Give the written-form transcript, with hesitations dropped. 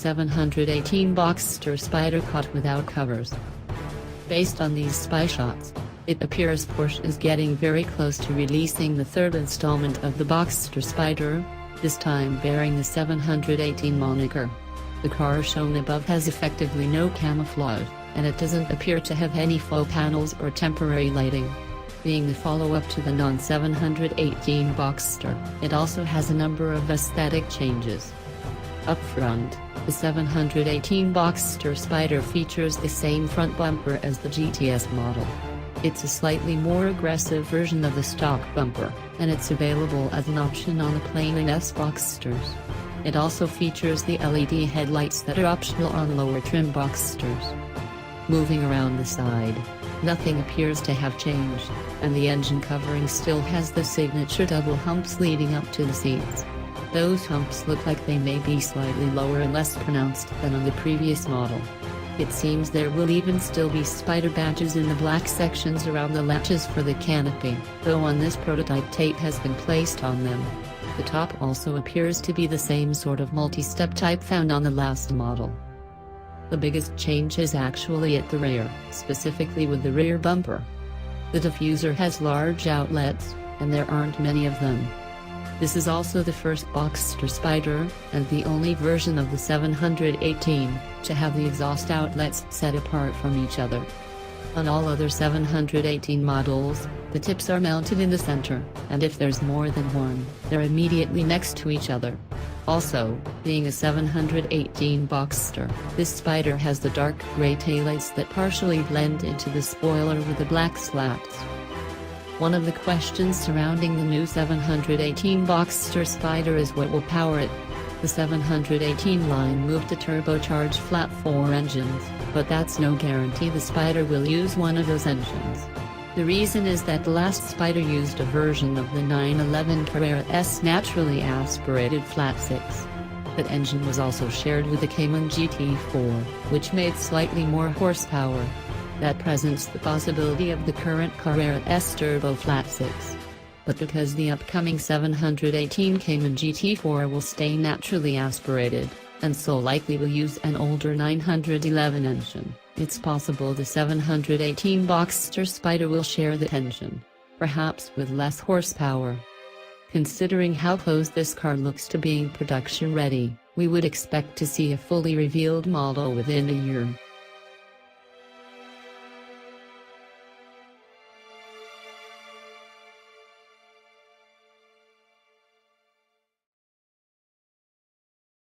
718 Boxster Spyder caught without covers. Based on these spy shots, it appears Porsche is getting very close to releasing the third installment of the Boxster Spyder, this time bearing the 718 moniker. The car shown above has effectively no camouflage, and it doesn't appear to have any faux panels or temporary lighting. Being the follow-up to the non-718 Boxster, it also has a number of aesthetic changes. Up front, the 718 Boxster Spyder features the same front bumper as the GTS model. It's a slightly more aggressive version of the stock bumper, and it's available as an option on the plain S Boxsters. It also features the LED headlights that are optional on lower trim Boxsters. Moving around the side, nothing appears to have changed, and the engine covering still has the signature double humps leading up to the seats. Those humps look like they may be slightly lower and less pronounced than on the previous model. It seems there will even still be Spyder badges in the black sections around the latches for the canopy, though on this prototype tape has been placed on them. The top also appears to be the same sort of multi-step type found on the last model. The biggest change is actually at the rear, specifically with the rear bumper. The diffuser has large outlets, and there aren't many of them. This is also the first Boxster Spyder, and the only version of the 718, to have the exhaust outlets set apart from each other. On all other 718 models, the tips are mounted in the center, and if there's more than one, they're immediately next to each other. Also, being a 718 Boxster, this Spyder has the dark gray taillights that partially blend into the spoiler with the black slats. One of the questions surrounding the new 718 Boxster Spyder is what will power it. The 718 line moved to turbocharged flat-4 engines, but that's no guarantee the Spyder will use one of those engines. The reason is that the last Spyder used a version of the 911 Carrera S naturally aspirated flat-6. That engine was also shared with the Cayman GT4, which made slightly more horsepower. That presents the possibility of the current Carrera S turbo flat-6. But because the upcoming 718 Cayman GT4 will stay naturally aspirated, and so likely will use an older 911 engine, it's possible the 718 Boxster Spyder will share the engine, perhaps with less horsepower. Considering how close this car looks to being production ready, we would expect to see a fully revealed model within a year.